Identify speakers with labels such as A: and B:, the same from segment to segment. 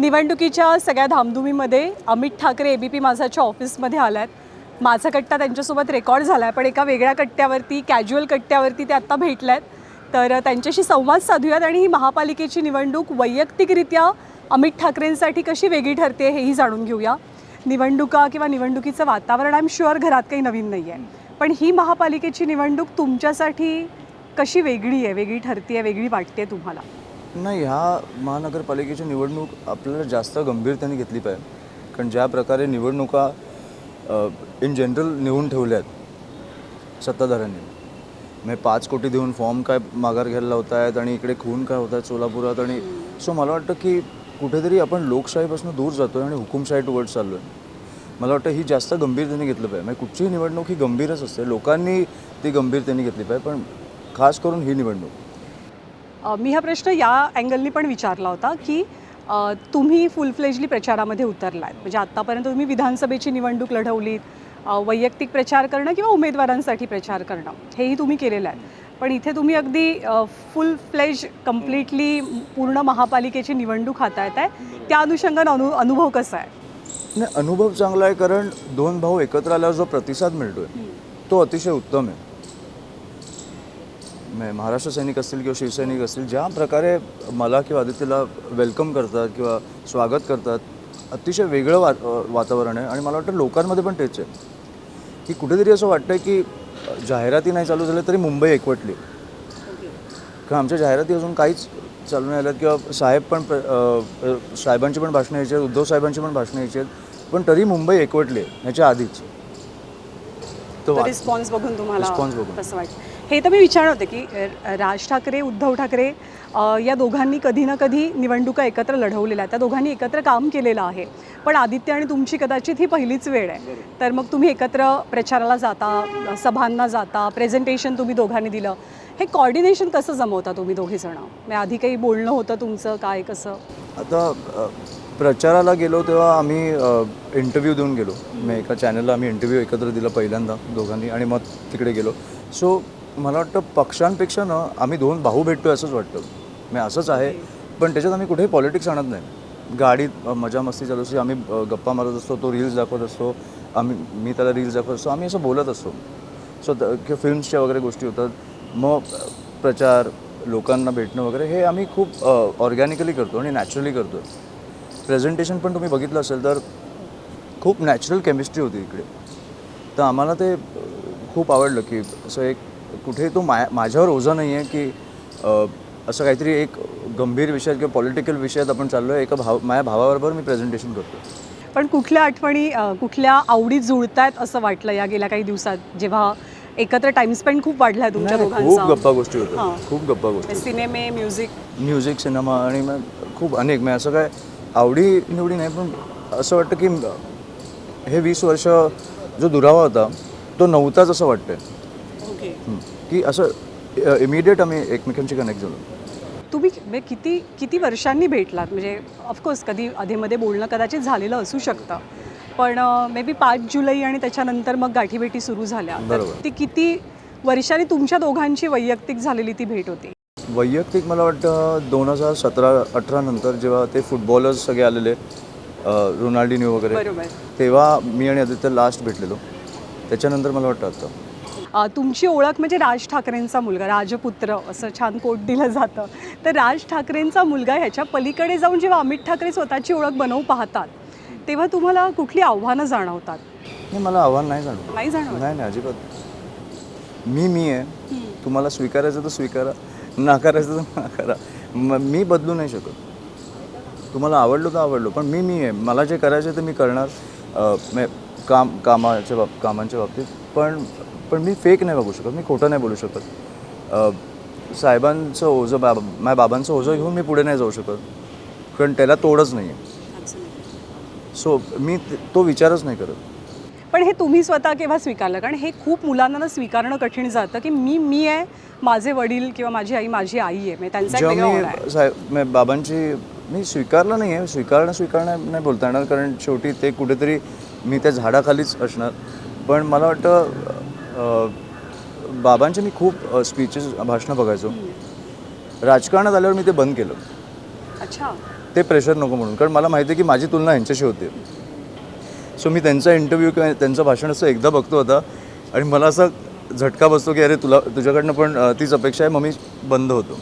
A: निवडणुकीच्या सगळ्या धामधुमीमध्ये अमित ठाकरे ABP माझाच्या ऑफिसमध्ये आल्यात. माझा कट्टा त्यांच्यासोबत रेकॉर्ड झाला आहे, पण एका वेगळ्या कट्ट्यावरती, कॅज्युअल कट्ट्यावरती ते आत्ता भेटल्यात. तर त्यांच्याशी संवाद साधूयात आणि ही महापालिकेची निवडणूक वैयक्तिकरित्या अमित ठाकरेंसाठी कशी वेगळी ठरते हेही जाणून घेऊया. निवडणुका किंवा निवडणुकीचं वातावरण आय एम शुअर घरात काही नवीन नाही आहे, पण ही महापालिकेची निवडणूक तुमच्यासाठी कशी वेगळी आहे, वेगळी ठरते आहे, वेगळी वाटते तुम्हाला?
B: नाही, ह्या महानगरपालिकेची निवडणूक आपल्याला जास्त गंभीरतेने घेतली पाहिजे. कारण ज्या प्रकारे निवडणुका इन जनरल नेऊन ठेवल्या आहेत सत्ताधाऱ्यांनी, म्हणजे 5 कोटी देऊन फॉर्म काय माघार घ्यायला लावत आहेत आणि इकडे खून काय होत आहेत सोलापुरात. आणि सो मला वाटतं की कुठेतरी आपण लोकशाहीपासून दूर जातो आहे आणि हुकुमशाही टुवर्ड चाललो आहे. मला वाटतं ही जास्त गंभीरतेने घेतलं पाहिजे. म्हणजे कुठचीही निवडणूक ही गंभीरच असते, लोकांनी ती गंभीरतेने घेतली पाहिजे, पण खास करून ही निवडणूक.
A: मी हा प्रश्न या अँगलनी पण विचारला होता की तुम्ही फुल फ्लेजली प्रचारामध्ये उतरलात, म्हणजे आत्तापर्यंत तुम्ही विधानसभेची निवडणूक लढवलीत, वैयक्तिक प्रचार करणं किंवा उमेदवारांसाठी प्रचार करणं हेही तुम्ही केलेलं आहे. पण इथे तुम्ही अगदी फुल फ्लेज कम्प्लिटली पूर्ण महापालिकेची निवडणूक हाताळत आहे. त्या अनुषंगानं अनुभव कसा आहे?
B: नाही, अनुभव चांगला आहे, कारण 2 भाऊ एकत्र आल्यावर जो प्रतिसाद मिळतो आहे तो अतिशय उत्तम आहे. महाराष्ट्र सैनिक असतील किंवा शिवसैनिक असतील, ज्या प्रकारे मला किंवा आदित्यला वेलकम करतात किंवा स्वागत करतात, अतिशय वेगळं वातावरण आहे. आणि मला वाटतं लोकांमध्ये पण तेच आहे की कुठेतरी असं वाटतं की जाहिराती नाही चालू झाल्या तरी मुंबई एकवटली. कारण आमच्या जाहिराती अजून काहीच चालू नाही आल्यात, किंवा साहेबांची पण भाषणं यायची आहेत, उद्धव साहेबांची पण भाषणं यायची आहेत, पण तरी मुंबई एकवटली आहे ह्याच्या आधीच.
A: तो रिस्पॉन्स बघून तुम्हाला कसं वाटतं? हे तर मी विचारलं होतं की राज ठाकरे, उद्धव ठाकरे या दोघांनी कधी ना कधी निवडणुका एकत्र लढवलेल्या आहेत, त्या दोघांनी एकत्र काम केलेलं आहे. पण आदित्य आणि तुमची कदाचित ही पहिलीच वेळ आहे. तर मग तुम्ही एकत्र प्रचाराला जाता, सभांना जाता, प्रेझेंटेशन तुम्ही दोघांनी दिलं. हे कॉर्डिनेशन कसं जमवता तुम्ही दोघीजणं? म्हणजे आधी काही बोलणं होतं तुमचं, काय कसं?
B: आता प्रचाराला गेलो तेव्हा आम्ही इंटरव्ह्यू देऊन गेलो. मी एका चॅनलला आम्ही इंटरव्ह्यू एकत्र दिला पहिल्यांदा दोघांनी, आणि मग तिकडे गेलो. सो मला वाटतं पक्षांपेक्षा ना आम्ही 2 भाऊ भेटतो आहे असंच वाटतं. मी असंच आहे, पण त्याच्यात आम्ही कुठेही पॉलिटिक्स आणत नाही. गाडीत मजा मस्ती चालू असते, आम्ही गप्पा मारत असतो, तो रील्स दाखवत असतो, मी त्याला रील्स दाखवत असतो, आम्ही असं बोलत असतो. सो किंवा फिल्म्सच्या वगैरे गोष्टी होतात. मग प्रचार, लोकांना भेटणं वगैरे हे आम्ही खूप ऑर्गॅनिकली करतो आणि नॅचरली करतो. प्रेझेंटेशन पण तुम्ही बघितलं असेल तर खूप नॅचरल केमिस्ट्री होती इकडे. तर आम्हाला ते खूप आवडलं की असं एक कुठे तो माझ्यावर ओझा नाही आहे की असं काहीतरी एक गंभीर विषयात किंवा पॉलिटिकल विषयात आपण चाललो आहे. माझ्या भावाबरोबर मी प्रेझेंटेशन करतो.
A: पण कुठल्या आठवणी, कुठल्या आवडी जुळत आहेत असं वाटलं या गेल्या काही दिवसात, जेव्हा एकत्र टाइम स्पेंड खूप वाढला आहे तुमच्या दोघांचा?
B: खूप गप्पा गोष्टी होतात, खूप गप्पा गोष्टी,
A: सिनेमे, म्युझिक, सिनेमा,
B: आणि मग खूप अनेक. मग असं काय आवडी निवडी नाही, पण असं वाटतं की हे 20 वर्ष जो दुरावा होता तो नव्हताच असं वाटतंय. की असं इमिडिएट आम्ही एकमेकांशी कनेक्ट झालो.
A: तुम्ही किती वर्षांनी भेटलात? म्हणजे ऑफकोर्स कधी अधेमध्ये बोलणं कदाचित झालेलं असू शकतं, पण मे बी 5 जुलै आणि त्याच्यानंतर मग गाठीभेटी सुरू झाल्या. तर ती किती वर्षांनी तुमच्या दोघांची वैयक्तिक झालेली ती भेट होती?
B: वैयक्तिक मला वाटतं 2017-18 नंतर जेव्हा ते फुटबॉलर्स सगळे आलेले, रोनाल्डिनो वगैरे, तेव्हा मी आणि आदित्य लास्ट भेटलेलो. त्याच्यानंतर मला वाटतं आता
A: तुमची ओळख म्हणजे राज ठाकरेंचा मुलगा, राजपुत्र असं छान कोट दिलं जातं. तर राज ठाकरेंचा मुलगा ह्याच्या पलीकडे जाऊन जेव्हा अमित ठाकरे स्वतःची ओळख बनवू पाहतात, तेव्हा तुम्हाला कुठली आव्हानं जाणवतात?
B: नाही, मला आव्हान नाही जाणवत.
A: नाही,
B: अजिबात. मी आहे. तुम्हाला स्वीकारायचं तर स्वीकारा, नाकारायचं तर नाकारा. मी बदलू नाही शकत. तुम्हाला आवडलो तर आवडलो, पण मी आहे. मला जे करायचं ते मी करणार. कामांच्या बाबतीत पण मी फेक नाही बघू शकत, मी खोटं नाही बोलू शकत. साहेबांचं ओझं, माझ्या बाबांचं ओझं घेऊन मी पुढे नाही जाऊ शकत, कारण त्याला तोडच नाही आहे. सो मी तो विचारच नाही करत.
A: पण हे तुम्ही स्वतः केव्हा स्वीकारलं? कारण हे खूप मुलांना स्वीकारणं कठीण जातं की मी आहे, माझे वडील किंवा माझी आई माझी आई आहे, म्हणजे त्यांचा
B: मी बाबांची मी स्वीकारलं नाही आहे. स्वीकारणं नाही बोलता येणार, कारण शेवटी ते कुठेतरी मी त्या झाडाखालीच असणार. पण मला वाटतं बाबांचे मी खूप स्पीचेस, भाषणं बघायचो. राजकारणात आल्यावर मी ते बंद केलं.
A: अच्छा.
B: ते प्रेशर नको म्हणून, कारण मला माहिती आहे की माझी तुलना ह्यांच्याशी होते. सो मी त्यांचा इंटरव्ह्यू किंवा त्यांचं भाषण असं एकदा बघतो होता आणि मला असा झटका बसतो की अरे तुझ्याकडनं पण तीच अपेक्षा आहे. मग मी बंद होतो.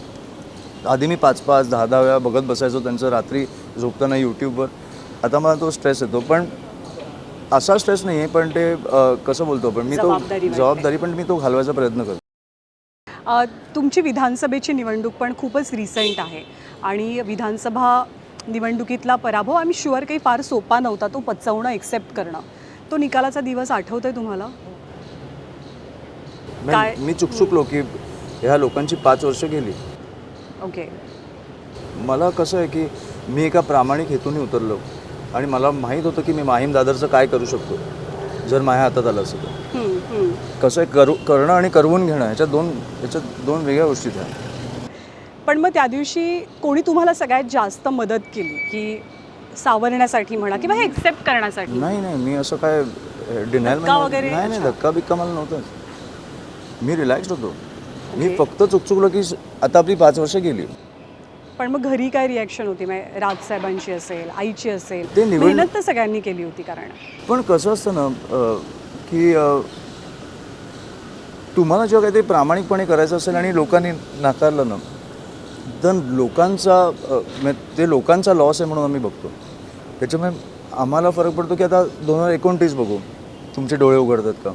B: आधी मी 5-5, 10-10 वेळा बघत बसायचो त्यांचं रात्री झोपताना यूट्यूबवर. आता मला तो स्ट्रेस येतो, पण असा स्ट्रेस नाही आहे, पण ते कसं बोलतो आपण, मी तो जबाबदारी पण मी तो घालवायचा प्रयत्न करतो.
A: तुमची विधानसभेची निवडणूक पण खूपच रिसेंट आहे आणि विधानसभा निवडणुकीतला पराभव आम्ही शुअर काही फार सोपा नव्हता तो पचवणं, एक्सेप्ट करणं. तो निकालाचा दिवस आठवतोय तुम्हाला? काय?
B: मी चुकलो की ह्या लोकांची 5 वर्ष गेली.
A: ओके.
B: मला कसं आहे की मी एका प्रामाणिक हेतूने उतरलो आणि मला माहीत होतं की मी माहीम दादरचं काय करू शकतो जर माझ्या हातात आलं असतं तर. कसं आहे, करणं आणि करवून घेणं ह्याच्यात दोन वेगळ्या गोष्टी आहेत.
A: पण मग त्या दिवशी कोणी तुम्हाला सगळ्यात जास्त मदत केली की सावरण्यासाठी म्हणा किंवा हे एक्सेप्ट करण्यासाठी?
B: नाही, मी असं काय डिनायल
A: वगैरे?
B: नाही, धक्का बिक्का मला नव्हताच. मी रिलॅक्स्ड होतो. मी फक्त चुकलो की आता आपली 5 वर्ष गेली.
A: पण मग घरी काय रिॲक्शन होती? राजसाहेबांची असेल, आईची असेल,
B: ते
A: मेहनत तर सगळ्यांनी केली होती. कारण
B: पण कसं असतं ना की तुम्हाला जेव्हा काहीतरी प्रामाणिकपणे करायचं असेल आणि लोकांनी नाकारलं ना, तर ते लोकांचा लॉस आहे म्हणून आम्ही बघतो. त्याच्यामुळे आम्हाला फरक पडतो की आता 2029 बघू तुमचे डोळे उघडतात का,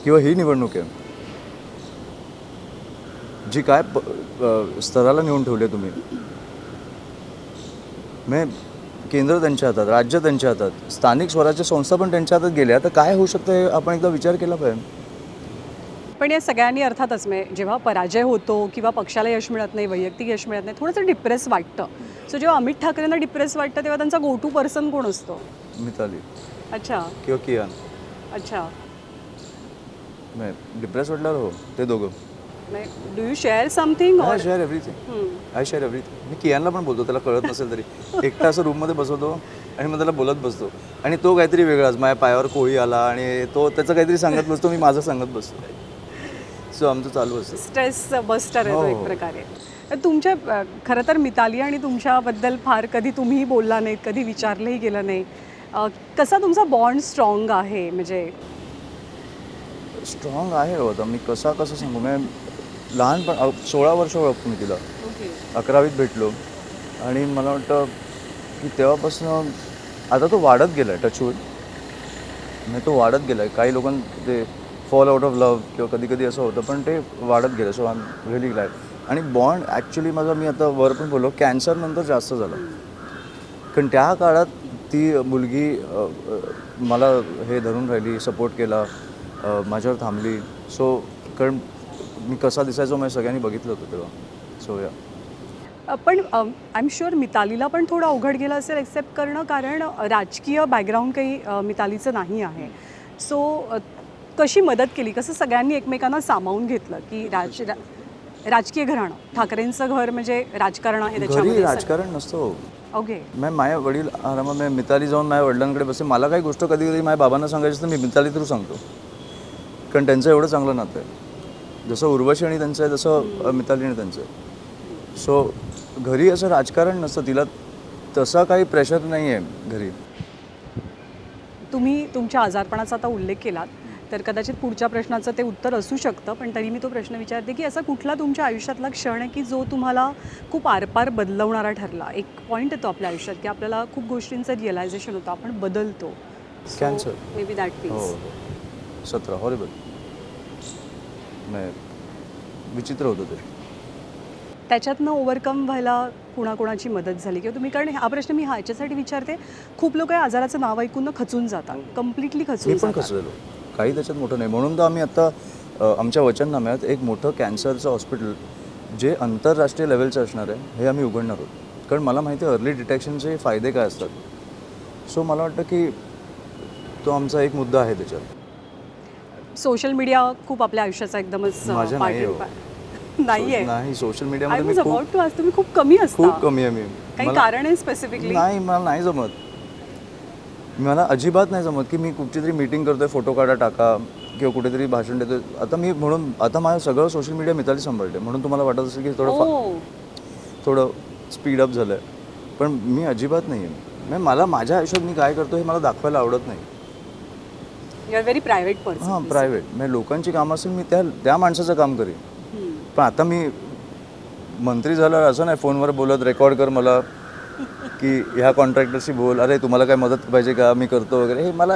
B: किंवा ही निवडणूक आहे जी काय स्तराला नेऊन ठेवले तुम्ही. केंद्र त्यांच्या हातात, राज्य त्यांच्या हातात, स्थानिक स्वराज्य संस्था पण त्यांच्या हातात गेल्या. तर काय होऊ शकतं हे आपण एकदा विचार केला पाहिजे.
A: पण या सगळ्यांनी अर्थातच जेव्हा पराजय होतो किंवा पक्षाला यश मिळत नाही, वैयक्तिक यश मिळत नाही, थोडंसं डिप्रेस वाटतं. सो जेव्हा अमित ठाकरेंना डिप्रेस वाटतं तेव्हा त्यांचा गो टू पर्सन कोण असतो?
B: मिताली
A: अच्छा
B: किंवा कियान.
A: अच्छा.
B: डिप्रेस वाटल्यावर हो, ते दोघं.
A: Do you share something?
B: I share everything. मी कियानला पण बोलतो, त्याला कळत नसेल तरी एकटा असं रूममध्ये बसवतो आणि मग त्याला बोलत बसतो आणि तो काहीतरी वेगळाच, माझ्या पायावर कोळी आला आणि तो त्याचं काहीतरी सांगत बसतो, मी माझं सांगत बसतो. सो आमचं चालू असतं.
A: स्ट्रेस बस्टर आहे तो एक प्रकारे. तुमच्या खरं तर मिताली आणि तुमच्याबद्दल फार कधी तुम्हीही बोलला नाहीत, कधी विचारलंही गेलं नाही. कसा तुमचा बॉन्ड स्ट्रॉंग आहे? म्हणजे
B: स्ट्रॉंग आहे होता. मी कसं सांगू, मी लहानपण 16 वर्ष ओळखतो मी तिला. 11वीत भेटलो आणि मला वाटतं की तेव्हापासून आता तो वाढत गेला आहे. टचवूड म्हणजे तो वाढत गेला आहे. काही लोकांना ते फॉल आउट ऑफ लव्ह किंवा कधी असं होतं, पण ते वाढत गेलं. So I am really glad. आणि बॉन्ड ॲक्च्युली माझा, मी आता वर पण बोललो, कॅन्सरनंतर जास्त झालं. कारण त्या काळात ती मुलगी मला हे धरून राहिली, सपोर्ट केला, माझ्यावर थांबली. सो कारण मी कसा दिसायचो मी सगळ्यांनी बघितलं होतं तेव्हा. सो या.
A: पण आय एम शुअर मितालीला पण थोडं अवघड गेलं असेल एक्सेप्ट करणं, कारण राजकीय बॅकग्राऊंड काही मितालीचं नाही आहे. सो कशी मदत केली, कसं सगळ्यांनी एकमेकांना सामावून घेतलं की राजकीय घराणं, ठाकरेंचं घर म्हणजे राजकारण आहे त्याच्यामध्ये?
B: राजकारण नसतं.
A: ओके.
B: माझ्या वडील आरामात, मिताली जाऊन माझ्या वडिलांकडे बसते. मला काही गोष्ट कधी माझ्या बाबांना सांगायची तर मी मिताली थ्रू सांगतो, कारण त्यांचं एवढं चांगलं नातं आहे. जसं उर्वशी आणि त्यांचं आहे तसं मिताली आणि त्यांचं आहे. सो घरी असं राजकारण नसतं. तिला तसा काही प्रेशर नाही आहे घरी.
A: तुम्ही तुमच्या आजारपणाचा आता उल्लेख केलात, तर कदाचित पुढच्या प्रश्नाचं ते उत्तर असू शकतं, पण तरी मी तो प्रश्न विचारते की असा कुठला तुमच्या आयुष्यातला क्षण आहे की जो तुम्हाला खूप आरपार बदलवणारा ठरला? एक पॉईंट येतो आपल्या आयुष्यात की आपल्याला खूप गोष्टींचं रिअलायझेशन होतं, आपण बदलतो.
B: कॅन्सर.
A: मे बी दॅट
B: हो,
A: फील्स.
B: 17 हॉरिबल. विचित्र होतं ते.
A: त्याच्यातनं ओव्हरकम व्हायला कुणाकुणाची मदत झाली किंवा तुम्ही? कारण हा प्रश्न मी ह्याच्यासाठी विचारते, खूप लोक या आजाराचं नाव ऐकून खचून जातात, कम्प्लिटली खचून
B: मी पण
A: जातात.
B: खचलेलो. काही त्याच्यात मोठं नाही. म्हणून तर आम्ही आत्ता आमच्या वचननाम्यात एक मोठं कॅन्सरचं हॉस्पिटल जे आंतरराष्ट्रीय लेवलचं असणार आहे हे आम्ही उघडणार आहोत. कारण मला माहिती आहे अर्ली डिटेक्शनचे फायदे काय असतात. सो मला वाटतं की तो आमचा एक मुद्दा आहे त्याच्यात.
A: सोशल मीडिया खूप आपल्या आयुष्याचा एकदमच
B: माझ्या नाही हो.
A: नाहीये.
B: नाही, सोशल
A: आय
B: मीडियामध्ये
A: वॉज
B: मी
A: अबाउट टू आस्क, तुम्ही खूप कमी असता.
B: खूप कमी आहे. मी
A: काही कारण आहे स्पेसिफिकली?
B: नाही, मला नाही जमत. मला अजिबात नाही जमत की मी कुठची तरी मीटिंग करतोय, फोटो काढा टाका किंवा कुठेतरी भाषण देतोय. आता माझं सगळं सोशल मीडिया मिताली सांभाळते. म्हणून तुम्हाला वाटत असेल की थोडं स्पीडअप झालं आहे. पण मी अजिबात नाही आहे. म्हणजे मला माझ्या आयुष्यात मी काय करतो हे मला दाखवायला आवडत नाही.
A: You are very private person.
B: हां, प्रायव्हेट. म्हणजे लोकांची कामं असेल मी त्या माणसाचं काम करेन. पण आता मी मंत्री झाल्यावर असं नाही फोनवर बोलत रेकॉर्ड कर मला की ह्या कॉन्ट्रॅक्टरशी बोल, अरे तुम्हाला काय मदत पाहिजे का, मी करतो वगैरे. हे मला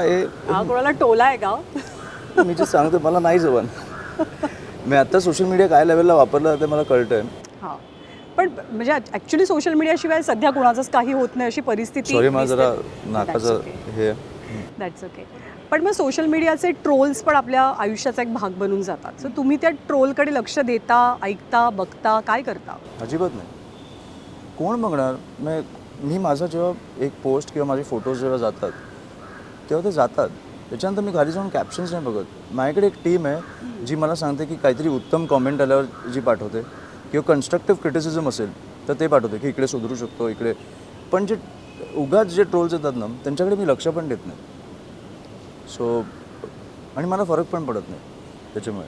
A: हा कोणाला टोला आहे का?
B: मी जे सांगतो मला नाही जमत. मी आता सोशल मीडिया काय लेवलला वापरलं ते मला कळतंय.
A: हां, पण म्हणजे ॲक्च्युली सोशल मीडियाशिवाय सध्या कोणाचंच काही होत नाही अशी परिस्थिती.
B: सॉरी माझं जरा नाकाचं हे.
A: That's okay. पण मग सोशल मीडियाचे ट्रोल्स पण आपल्या आयुष्याचा एक भाग बनून जातात. सो तुम्ही त्या ट्रोलकडे लक्ष देता, ऐकता, बघता, काय करता?
B: अजिबात नाही. कोण बघणार? मी माझा जेव्हा एक पोस्ट किंवा माझे फोटोज जेव्हा जातात तेव्हा ते जातात. त्याच्यानंतर मी खाली जाऊन कॅप्शन्स नाही बघत. माझ्याकडे एक टीम आहे जी मला सांगते की काहीतरी उत्तम कॉमेंट आल्यावर जी पाठवते किंवा कन्स्ट्रक्टिव्ह क्रिटिसिझम असेल तर ते पाठवते की इकडे सुधरू शकतो इकडे. पण जे उगाच जे ट्रोल्स येतात ना त्यांच्याकडे मी लक्ष पण देत नाही. सो आणि मला फरक पण पडत नाही त्याच्यामुळे.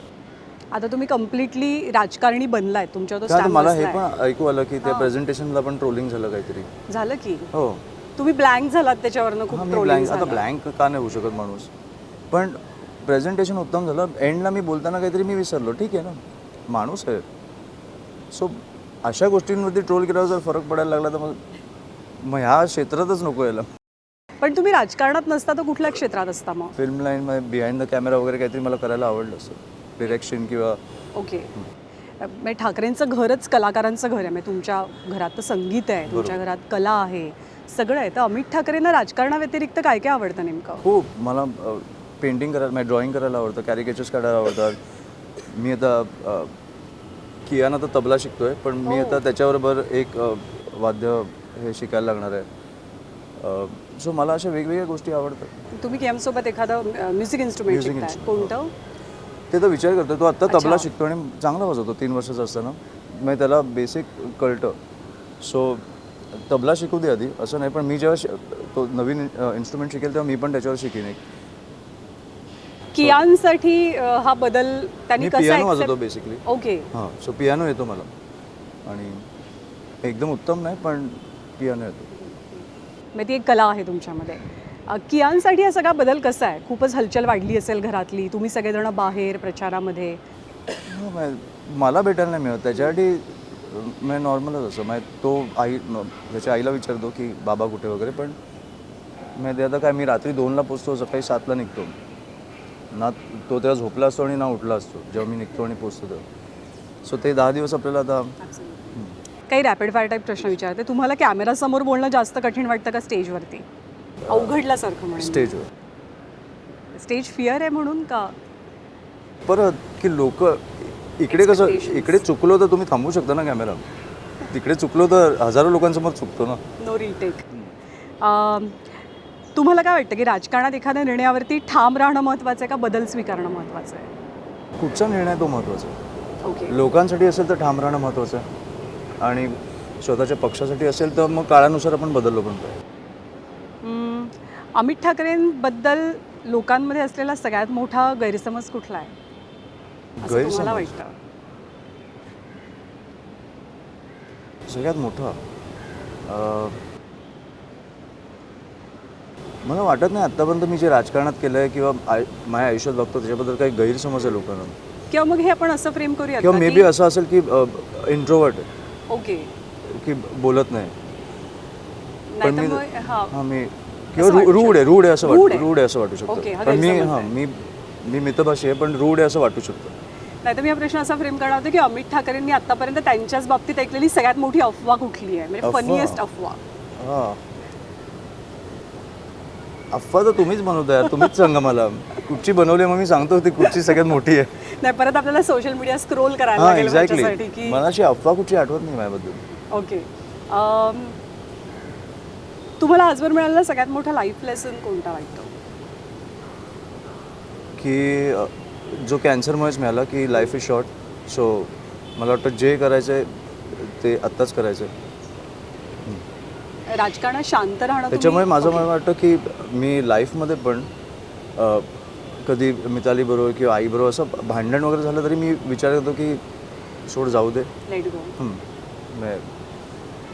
A: आता तुम्ही कम्प्लिटली राजकारणी बनलाय, तुमच्यावर तो
B: काय आता
A: स्टॅम्प
B: मला हे
A: बसलाय.
B: पण ऐकू आलं की त्या प्रेझेंटेशनला पण ट्रोलिंग झालं काहीतरी.
A: झालं की
B: हो.
A: तुम्ही ब्लँक झालात त्याच्यावरनं,
B: हां,
A: खूप
B: मी
A: ट्रोलिंग
B: ब्लँक आता
A: झालं.
B: ब्लँक का नाही होऊ शकत माणूस. पण प्रेझेंटेशन उत्तम झालं. एंडला मी बोलताना काहीतरी मी विसरलो. ठीक आहे ना, माणूस आहे. सो अशा गोष्टींमध्ये ट्रोल केल्यावर जर फरक पडायला लागला तर मग ह्या क्षेत्रातच नको यायला.
A: पण तुम्ही राजकारणात नसता तर कुठल्या क्षेत्रात असता मग?
B: फिल्म लाईनमध्ये बिहाइंड द कॅमेरा वगैरे काहीतरी मला करायला आवडलं असं, डिरेक्शन किंवा.
A: ओके. म्हणजे ठाकरेंचं घरच कलाकारांचं घर आहे. म्हणजे तुमच्या घरात तर संगीत आहे, तुमच्या घरात कला आहे, सगळं आहे. तर अमित ठाकरेंना राजकारणाव्यतिरिक्त काय काय आवडतं नेमकं?
B: खूप मला पेंटिंग करायला म्हणजे ड्रॉइंग करायला आवडतं, कॅरिकेचर्स काढायला आवडतात. मी आता कियान आता तबला शिकतोय पण मी आता त्याच्याबरोबर एक वाद्य हे शिकायला लागणार आहे. सो मला अशा वेगवेगळ्या गोष्टी आवडतात.
A: तुम्ही केमसोबत एखादं म्युझिक इन्स्ट्रुमेंट
B: Music
A: शिकताय,
B: instrument.
A: कोणतं?
B: ते तर विचार करतो. तो आत्ता तबला
A: अच्छा.
B: शिकतो आणि चांगला वाजवतो 3 वर्षाचा असताना. मग त्याला बेसिक कळतं. सो तबला शिकू दे आधी असं नाही. पण मी जेव्हा तो नवीन इन्स्ट्रुमेंट शिकेल तेव्हा मी पण त्याच्यावर शिकेन एक.
A: कियानसाठी हा बदल त्यांनी
B: मी
A: कसा
B: पियानो
A: accept-
B: वाजवतो बेसिकली.
A: ओके.
B: हां, सो पियानो येतो मला आणि एकदम उत्तम नाही पण पियानो येतो.
A: मग ती एक कला आहे तुमच्यामध्ये. कियानसाठी हा सगळा बदल कसा आहे? खूपच हलचल वाढली असेल घरातली, तुम्ही सगळेजण बाहेर प्रचारामध्ये.
B: हो, मला भेटायला नाही मिळत त्याच्यासाठी. मी नॉर्मलच असं तो त्याच्या आईला विचारतो की बाबा कुठे वगैरे. पण ते आता काय मी रात्री 2ला पोचतो, सकाळी 7ला निघतो ना. तो तेव्हा झोपला असतो आणि ना उठला असतो जेव्हा मी निघतो आणि पोचतो तेव्हा. सो ते 10 दिवस आपल्याला आता.
A: काही रॅपिड फायर टाईप प्रश्न विचारते. तुम्हाला कॅमेरासमोर बोलणं जास्त कठीण वाटतं का स्टेजवरती? अवघडल्यासारखं म्हणून.
B: स्टेजवर
A: स्टेज फिअर आहे म्हणून का?
B: परत की लोक इकडे कसं इकडे चुकलो तर तुम्ही थांबवू शकता ना कॅमेरा. तिकडे चुकलो तर हजारो लोकांसमोर चुकतो ना.
A: No retake. तुम्हाला काय वाटतं की राजकारणात एखाद्या निर्णयावरती ठाम राहणं महत्त्वाचं आहे का बदल स्वीकारणं महत्त्वाचं आहे?
B: कुठचा निर्णय तो महत्त्वाचा आहे.
A: ओके.
B: लोकांसाठी असेल तर ठाम राहणं महत्त्वाचं आहे आणि स्वतःच्या पक्षासाठी असेल तर मग काळानुसार आपण बदललो पण पाहिजे.
A: अमित ठाकरेंबद्दल लोकांमध्ये असलेला सगळ्यात मोठा गैरसमज कुठला आहे असं तुम्हाला
B: गैरसमज
A: वाटतं?
B: सगळ्यात मोठा मला वाटत नाही आत्तापर्यंत मी जे राजकारणात केलं आहे किंवा माझ्या आयुष्यात बघतो त्याच्याबद्दल काही गैरसमज आहे लोकांना.
A: किंवा मग हे आपण असं फ्रेम करूया
B: किंवा मे बी असं असेल की इंट्रोवर्ट
A: ओके
B: की बोलत नाही. पण मी
A: हां
B: हां मी किंवा रूढ आहे असं वाटू शकतं.
A: ओके, हा
B: पण मी
A: गैरसमज
B: हां
A: आहे.
B: मी मितभाषी आहे पण रूढ आहे असं वाटू शकतं.
A: नाही तर मी हा प्रश्न असा फ्रेम करणार होता की अमित ठाकरेंनी आतापर्यंत त्यांच्याच बाबतीत ऐकलेली सगळ्यात मोठी अफवा कुठली आहे? म्हणजे
B: अफवा?
A: फनीएस्ट अफवा.
B: हां, अफवा तर तुम्हीच बनवता यार. तुम्हीच सांगा मला कुठची बनवली मग मी सांगतो ती कुठची सगळ्यात मोठी आहे.
A: नाही परत आपल्याला सोशल मीडिया स्क्रोल करायला
B: हां
A: लागेल त्याच्यासाठी
B: एक्झॅक्टली.
A: की.
B: मला अशी अफवा कुठची आठवत नाही माझ्याबद्दल.
A: ओके. तुम्हाला आजवर मिळालेला सगळ्यात मोठा लाईफ लेसन कोणता वाटतो?
B: की जो कॅन्सरमुळेच मिळाला की लाईफ इज शॉर्ट. सो मला वाटतं जे करायचं आहे ते आत्ताच करायचं आहे.
A: राजकारणात शांत राहणं
B: त्याच्यामुळे
A: तुम्ही-
B: माझं
A: ओके.
B: मला वाटतं की मी लाईफमध्ये पण कधी मिताली बरोबर किंवा आई बरोबर असं भांडण वगैरे झालं तरी मी विचार करतो की सोड जाऊ दे.
A: Let go.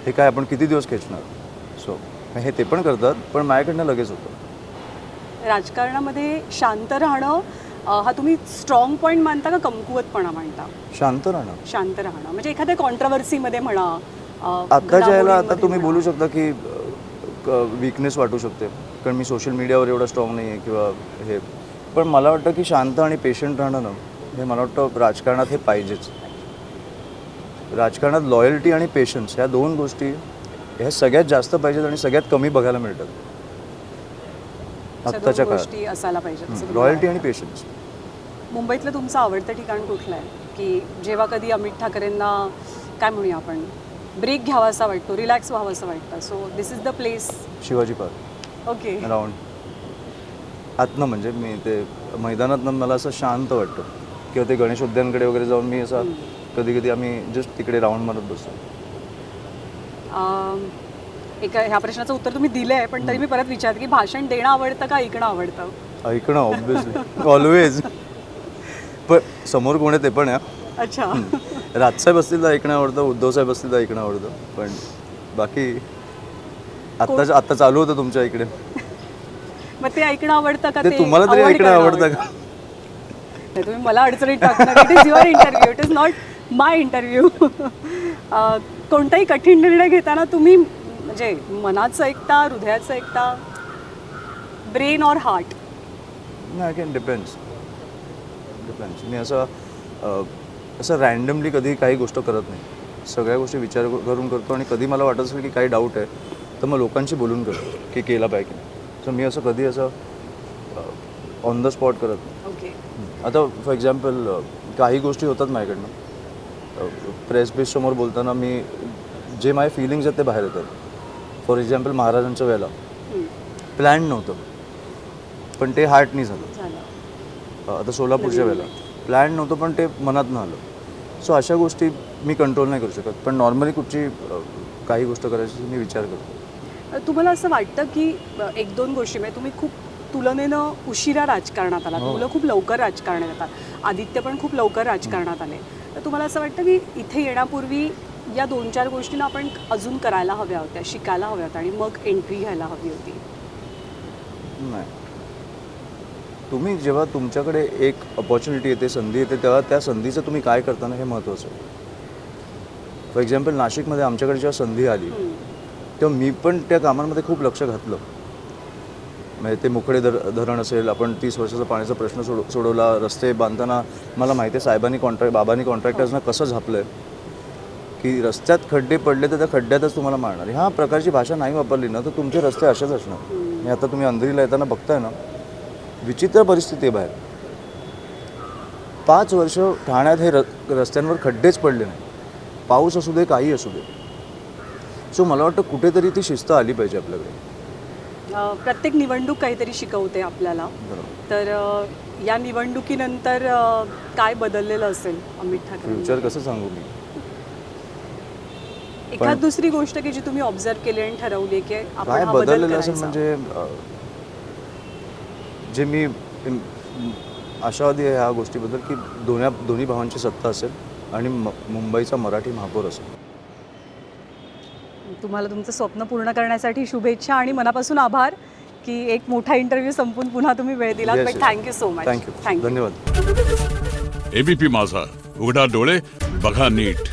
B: हे काय आपण किती दिवस खेचणार. सो हे ते पण करतात, पण माझ्याकडनं लगेच होतं.
A: राजकारणामध्ये शांत राहणं हा तुम्ही स्ट्रॉंग पॉईंट मानता का कमकुवतपणा मानता?
B: शांत राहणं.
A: शांत राहणं म्हणजे एखाद्या कॉन्ट्रवर्सीमध्ये म्हणा,
B: आत्ताच्या याला आता
A: घडामोडींमध्ये
B: तुम्ही
A: म्हणा.
B: बोलू शकता की वीकनेस वाटू शकते, कारण मी सोशल मीडियावर एवढा स्ट्रॉंग नाही आहे किंवा हे, पण मला वाटतं की शांत आणि पेशंट राहणं ना, हे मला वाटतं राजकारणात हे पाहिजेच. राजकारणात लॉयल्टी आणि पेशन्स ह्या 2 गोष्टी ह्या सगळ्यात जास्त पाहिजेत आणि सगळ्यात कमी बघायला मिळतात
A: अशा
B: आत्ताच्या
A: दोन
B: काळात.
A: गोष्टी असायला पाहिजेत असं तुम्हाला
B: लॉयल्टी
A: वाटतं.
B: आणि पेशन्स.
A: मुंबईतलं तुमचं आवडतं ठिकाण कुठलं आहे की जेव्हा कधी अमित ठाकरेंना काय म्हणूया आपण ब्रेक घ्यावा असा वाटतो, रिलॅक्स व्हावं असं वाटतं, so this is the place?
B: Shivaji Park
A: okay.
B: Round आतनं, म्हणजे मी ते मैदानातनं मला असं शांत वाटतं, किंवा ते गणेश उद्यानकडे वगैरे जाऊन मी असा कधी कधी आम्ही जस्ट तिकडे राऊंड मारत बसतो.
A: एका ह्या प्रश्नाचं उत्तर तुम्ही दिलं आहे, पण तरी मी परत विचारते की भाषण देणं आवडतं का ऐकणं आवडतं?
B: ऐकणं ऑब्विसली ऑलवेज, पण समोर कोण आहे ते पण आहे.
A: अच्छा.
B: राजसाहेब असतील तर ऐकणं आवडतं, उद्धवसाहेब असतील तर ऐकणं आवडतं, पण बाकी आत्ता चालू होतं तुमच्या इकडे,
A: मग ते ऐकणं आवडतं का?
B: ते तुम्हाला तरी
A: avoid
B: ऐकणं
A: करणं
B: आवडतं का?
A: नाही, तुम्ही मला अडचणीत टाकणार. It is your interview, it is not my interview. कोणताही कठीण निर्णय घेताना तुम्ही म्हणजे मनाचं ऐकता, हृदयाचं ऐकता, ब्रेन और हार्ट?
B: नाही, अगेन डिपेंड्स. मी असं रॅन्डमली कधी काही गोष्ट करत नाही. सगळ्या गोष्टी विचार करून करतो, आणि कधी मला वाटत असेल की काही डाऊट आहे तर मग लोकांशी बोलून करतो की केला पाहिजे की नाही. सो मी असं कधी असं ऑन द स्पॉट करत नाही.
A: ओके.
B: आता फॉर एक्झाम्पल काही गोष्टी होतात माझ्याकडनं, प्रेस बेससमोर बोलताना मी जे माझे फिलिंग्स आहेत ते बाहेर येतात. फॉर एक्झाम्पल महाराजांच्या वेळेला प्लॅन नव्हतं, पण ते हार्टनी झालं.
A: झालं.
B: आता सोलापूरच्या वेळेला प्लॅन नव्हतं, पण ते मनातनं आलं. सो अशा गोष्टी मी कंट्रोल नाही करू शकत, पण नॉर्मली कुठची काही गोष्ट करायची मी विचार करतो.
A: तुम्हाला असं वाटतं की 1-2 गोष्टी म्हणजे तुम्ही खूप तुलनेनं उशिरा राजकारणात आलात, मुलं खूप लवकर राजकारणात येतात, आदित्य पण खूप लवकर राजकारणात आले, तर तुम्हाला असं वाटतं की इथे येण्यापूर्वी या 2-4 गोष्टींना आपण अजून करायला हव्या होत्या, शिकायला हव्या होत्या, आणि मग एंट्री घ्यायला हवी होती?
B: नाही, तुम्ही जेव्हा तुमच्याकडे एक अपॉर्च्युनिटी येते, संधी येते, तेव्हा त्या संधीचं तुम्ही काय करताना हे महत्त्वाचं आहे. फॉर एक्झाम्पल नाशिकमध्ये आमच्याकडे जेव्हा संधी आली तेव्हा मी पण त्या कामांमध्ये खूप लक्ष घातलं. म्हणजे ते मुखडे धरण असेल, आपण 30 वर्षाचा पाण्याचा प्रश्न सोडवला, रस्ते बांधताना मला माहिती आहे साहेबांनी बाबांनी कॉन्ट्रॅक्टर्सना कसं झापलं आहे की रस्त्यात खड्डे पडले तर त्या खड्ड्यातच तुम्हाला मारणार. ह्या प्रकारची भाषा नाही वापरली ना तर तुमचे रस्ते असेच असणार. आणि आता तुम्ही अंधेरीला येताना बघताय ना, विचित्र परिस्थिती आहे बाहेर. 5 वर्ष ठाण्यात हे रस्त्यांवर खड्डेच पडले नाही, पाऊस असू दे काही असू दे. सो मला वाटतं कुठेतरी ती शिस्त आली पाहिजे आपल्याकडे.
A: प्रत्येक निवडणूक काहीतरी शिकवते आपल्याला, तर या निवडणुकीनंतर काय बदललेलं असेल अमित ठाकरे?
B: फ्युचर कसं सांगू मी?
A: एखाद दुसरी गोष्ट की जी तुम्ही ऑब्झर्व केली आणि ठरवली की आपण
B: काय
A: हा बदल
B: बदललेलं असेल
A: करायचा?
B: म्हणजे जे मी आशावादी आहे ह्या गोष्टीबद्दल की दोन्ही भावांची सत्ता असेल आणि मुंबईचा मराठी महापौर असेल.
A: तुम्हाला तुमचं स्वप्न पूर्ण करण्यासाठी शुभेच्छा आणि मनापासून आभार की एक मोठा इंटरव्ह्यू संपून पुन्हा तुम्ही वेळ दिलात.
B: Yes,
A: but
B: yes.
A: Thank you so much.
B: Thank you, धन्यवाद.
C: एबीपी माझा, उघडा डोळे बघा नीट.